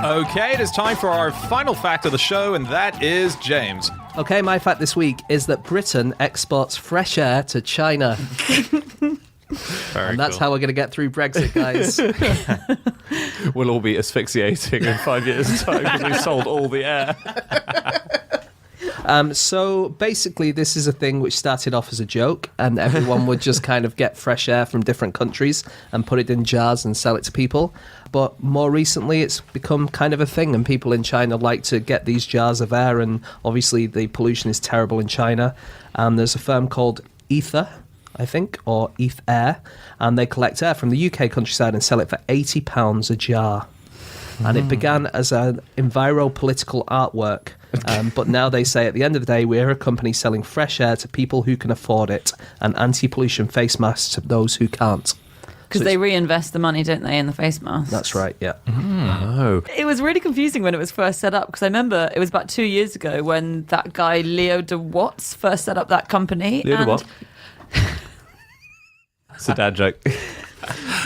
Okay, it is time for our final fact of the show, and that is James. Okay, my fact this week is that Britain exports fresh air to China. And that's how we're going to get through Brexit, guys. We'll all be asphyxiating in 5 years' time because we sold all the air. So basically, this is a thing which started off as a joke, and everyone would just kind of get fresh air from different countries and put it in jars and sell it to people. But more recently, it's become kind of a thing, and people in China like to get these jars of air, and obviously the pollution is terrible in China. And there's a firm called AETHAER, I think, or AETHAER, and they collect air from the UK countryside and sell it for £80 a jar. And it began as an enviro-political artwork, but now they say at the end of the day, we're a company selling fresh air to people who can afford it and anti-pollution face masks to those who can't. Because they reinvest the money, don't they, in the face masks? That's right, yeah. Oh. It was really confusing when it was first set up, because I remember it was about 2 years ago when that guy, Leo de Watts, first set up that company. Leo de what? It's a dad joke.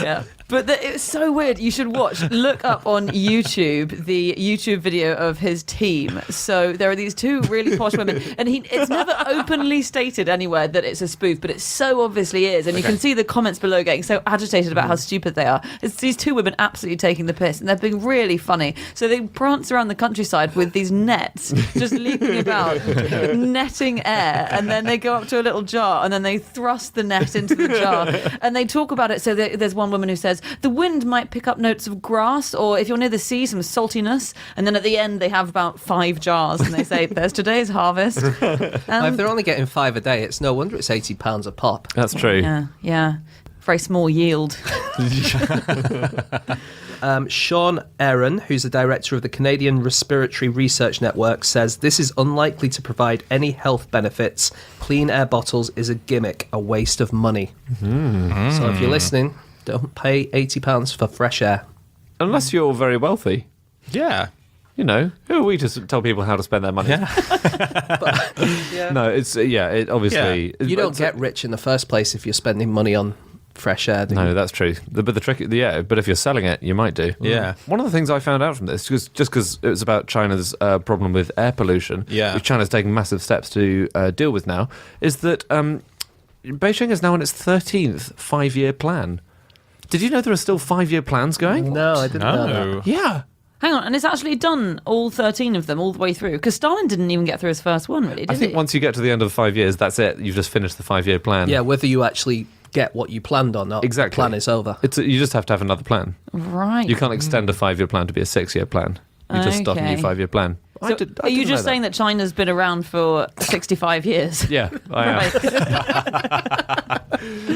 Yeah. But it was so weird. You should look up on YouTube the YouTube video of his team. So there are these two really posh women, and it's never openly stated anywhere that it's a spoof, but it so obviously is. And you can see the comments below getting so agitated about how stupid they are. It's these two women absolutely taking the piss, and they're being really funny. So they prance around the countryside with these nets, just leaping about, netting air, and then they go up to a little jar, and then they thrust the net into the jar, and they talk about it. So there's one woman who says, the wind might pick up notes of grass, or if you're near the sea, some saltiness. And then at the end, they have about 5 jars, and they say, there's today's harvest. If they're only getting 5 a day, it's no wonder it's £80 a pop. That's true. Yeah. Very small yield. Sean Aaron, who's the director of the Canadian Respiratory Research Network, says this is unlikely to provide any health benefits. Clean air bottles is a gimmick, a waste of money. So if you're listening, don't pay £80 for fresh air. Unless you're very wealthy. Yeah. You know, who are we to tell people how to spend their money? Yeah. No, it obviously... You don't get rich in the first place if you're spending money on fresh air, do you? No, that's true. But the trick, but if you're selling it, you might do. Yeah. One of the things I found out from this, just because it was about China's problem with air pollution, which China's taking massive steps to deal with now, is that Beijing is now on its 13th 5-year plan. Did you know there are still 5-year plans going? No, I didn't know that. Yeah. Hang on, and it's actually done all 13 of them all the way through? Because Stalin didn't even get through his first one, really, did he? I think once you get to the end of the 5 years, that's it. You've just finished the 5-year plan. Yeah, whether you actually get what you planned or not, exactly. The plan is over. You just have to have another plan. Right. You can't extend a 5-year plan to be a 6-year plan. You just start a new 5-year plan. So are you just saying that China's been around for 65 years? Yeah, I am.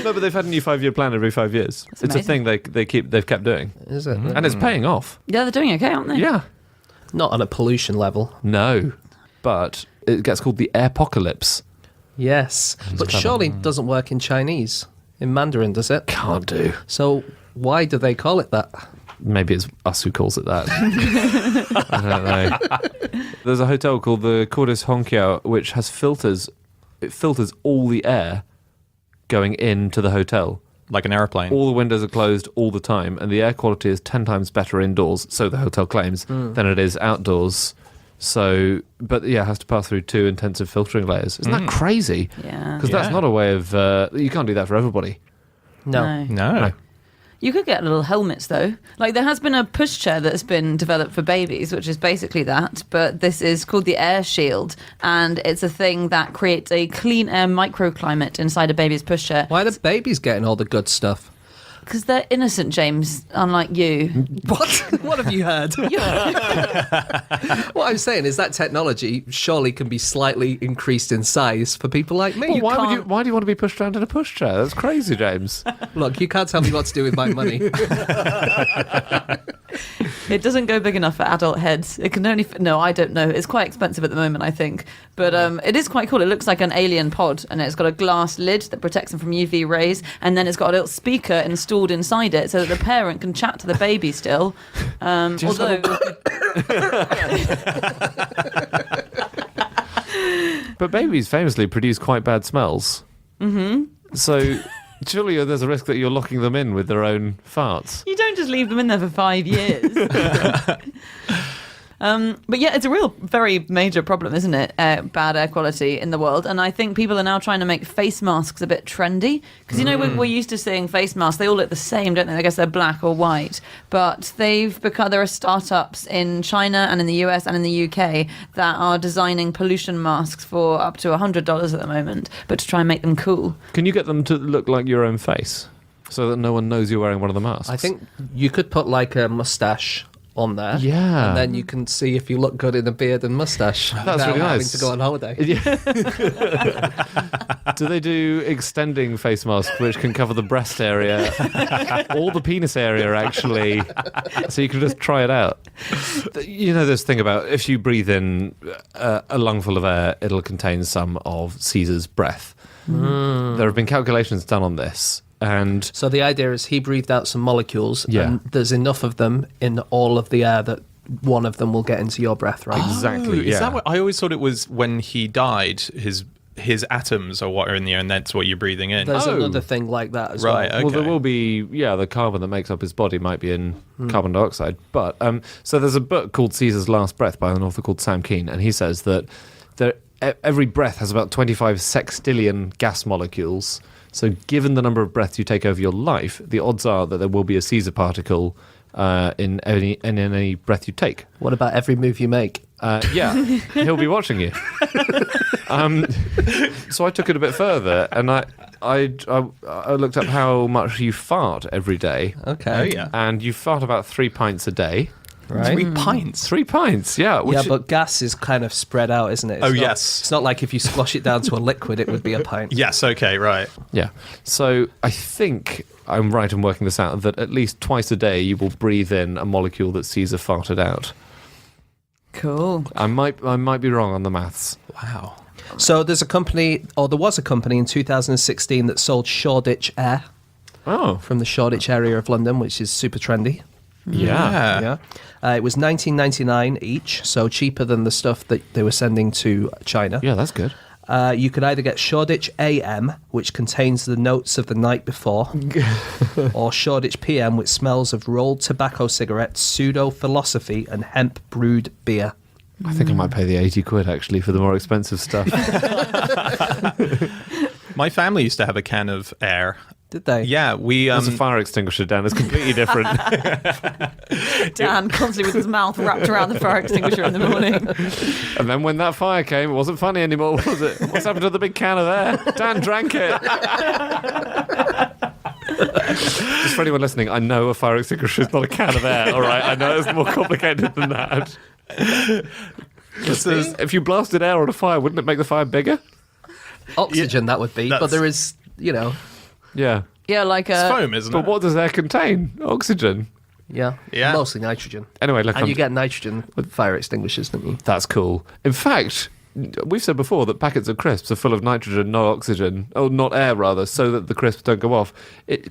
No, but they've had a new 5-year plan every 5 years. It's a thing they've kept doing. Is it? And it's paying off. Yeah, they're doing okay, aren't they? Yeah. Not on a pollution level. No, but it gets called the airpocalypse. Yes, but surely it doesn't work in Chinese, in Mandarin, does it? Can't do. So why do they call it that? Maybe it's us who calls it that. I don't know. There's a hotel called the Cordis Hongqiao, which has filters. It filters all the air going into the hotel. Like an airplane. All the windows are closed all the time, and the air quality is 10 times better indoors, so the hotel claims, than it is outdoors. So, but yeah, it has to pass through 2 intensive filtering layers. Isn't that crazy? Yeah. Because that's not a way of... you can't do that for everybody. No. You could get little helmets, though. Like, there has been a pushchair that's been developed for babies, which is basically that, but this is called the Air Shield, and it's a thing that creates a clean air microclimate inside a baby's pushchair. Why are the babies getting all the good stuff? Because they're innocent, James, unlike you. What? What have you heard? What I'm saying is that technology surely can be slightly increased in size for people like me. Well, why do you want to be pushed around in a pushchair? That's crazy, James. Look, you can't tell me what to do with my money. It doesn't go big enough for adult heads. It can only... No, I don't know. It's quite expensive at the moment, I think. But it is quite cool. It looks like an alien pod, and it's got a glass lid that protects them from UV rays, and then it's got a little speaker installed inside it so that the parent can chat to the baby still. Although... But babies famously produce quite bad smells. Mm-hmm. So... Surely there's a risk that you're locking them in with their own farts. You don't just leave them in there for 5 years. But yeah, it's a real, very major problem, isn't it? Bad air quality in the world. And I think people are now trying to make face masks a bit trendy. Because, we're used to seeing face masks. They all look the same, don't they? I guess they're black or white. But there are startups in China and in the US and in the UK that are designing pollution masks for up to $100 at the moment, but to try and make them cool. Can you get them to look like your own face so that no one knows you're wearing one of the masks? I think you could put like a mustache on there. Yeah. And then you can see if you look good in a beard and mustache. That's really having nice. to go on holiday. Yeah. Do they do extending face masks which can cover the breast area or the penis area, actually, so you can just try it out? This thing about if you breathe in a lungful of air, it'll contain some of Caesar's breath. There have been calculations done on this. And so the idea is he breathed out some molecules, Yeah. and there's enough of them in all of the air that one of them will get into your breath, right? Exactly. Is that what I always thought it was when he died? His atoms are what are in the air, and that's what you're breathing in. There's another thing like that as well. Right. Okay. Well, there will be, the carbon that makes up his body might be in carbon dioxide. But so there's a book called Caesar's Last Breath by an author called Sam Keane, and he says that every breath has about 25 sextillion gas molecules. So given the number of breaths you take over your life, the odds are that there will be a Caesar particle in any breath you take. What about every move you make? He'll be watching you. So I took it a bit further, and I looked up how much you fart every day. Okay. Oh, yeah. And you fart about 3 pints a day. Right. 3 pints. 3 pints, yeah. Yeah, but gas is kind of spread out, isn't it? Yes. It's not like if you squash it down to a liquid, it would be a pint. Yes. Okay. Right. Yeah. So I think I'm right in working this out, that at least twice a day you will breathe in a molecule that Caesar farted out. Cool. I might be wrong on the maths. Wow. So there was a company in 2016 that sold Shoreditch Air Oh. from the Shoreditch area of London, which is super trendy. Yeah. Yeah. It was $19.99 each, so cheaper than the stuff that they were sending to China. Yeah, that's good. You could either get Shoreditch AM, which contains the notes of the night before, or Shoreditch PM, which smells of rolled tobacco cigarettes, pseudo-philosophy, and hemp-brewed beer. I think I might pay the 80 quid, actually, for the more expensive stuff. My family used to have a can of air. Did they? Yeah, we. There's a fire extinguisher down. It's completely different. Dan constantly with his mouth wrapped around the fire extinguisher in the morning. And then when that fire came, it wasn't funny anymore, was it? What's happened to the big can of air? Dan drank it. Just for anyone listening, I know a fire extinguisher is not a can of air, all right? I know it's more complicated than that. If you blasted air on a fire, wouldn't it make the fire bigger? Oxygen, that would be. But there is, Yeah. Yeah, like It's foam, isn't But it? what does air contain? Oxygen. Yeah. Mostly nitrogen. Anyway, look, And you get nitrogen with fire extinguishers, don't you? that's cool. In fact, we've said before that packets of crisps are full of nitrogen, no oxygen. Oh, not air, rather, so that the crisps don't go off.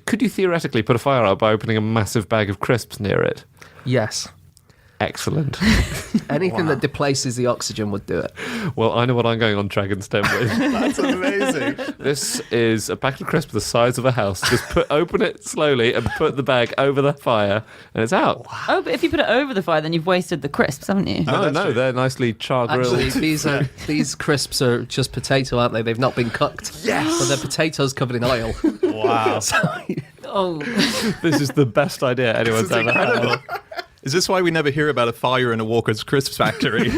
Could you theoretically put a fire out by opening a massive bag of crisps near it? Yes. Excellent. Anything that displaces the oxygen would do it. Well, I know what I'm going on Dragon's Den with. That's amazing. This is a packet of crisps the size of a house. Just open it slowly and put the bag over the fire, and it's out. Oh, but if you put it over the fire, then you've wasted the crisps, haven't you? No, they're nicely char-grilled. Actually, these crisps are just potato, aren't they? They've not been cooked. Yes! But they're potatoes covered in oil. Wow. Oh, This is the best idea anyone's ever had. Is this why we never hear about a fire in a Walker's Crisps factory?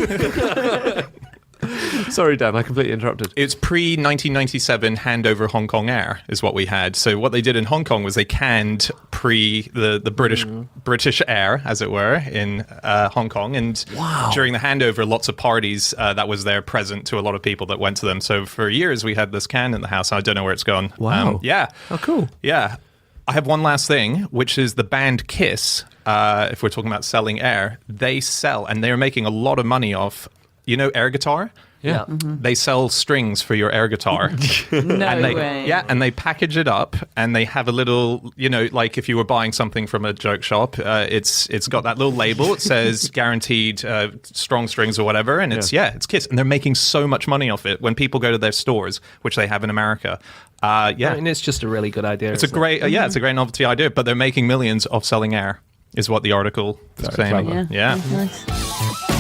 Sorry, Dan, I completely interrupted. It's pre-1997 handover Hong Kong Air is what we had. So what they did in Hong Kong was they canned the British Air, as it were, in Hong Kong. And during the handover, lots of parties that was there present to a lot of people that went to them. So for years, we had this can in the house. I don't know where it's gone. Wow. Yeah. Oh, cool. Yeah. I have one last thing, which is the band Kiss. If we're talking about selling air, they sell, and they're making a lot of money off, air guitar? Yeah. They sell strings for your air guitar. No and they, way. Yeah, and they package it up, and they have a little, like if you were buying something from a joke shop, it's got that little label. It says guaranteed strong strings or whatever, and it's Kiss, and they're making so much money off it when people go to their stores, which they have in America. I mean, it's just a really good idea. It's a great, it's a great novelty idea, but they're making millions of selling air, is what the article is saying. Clever. Yeah. Nice.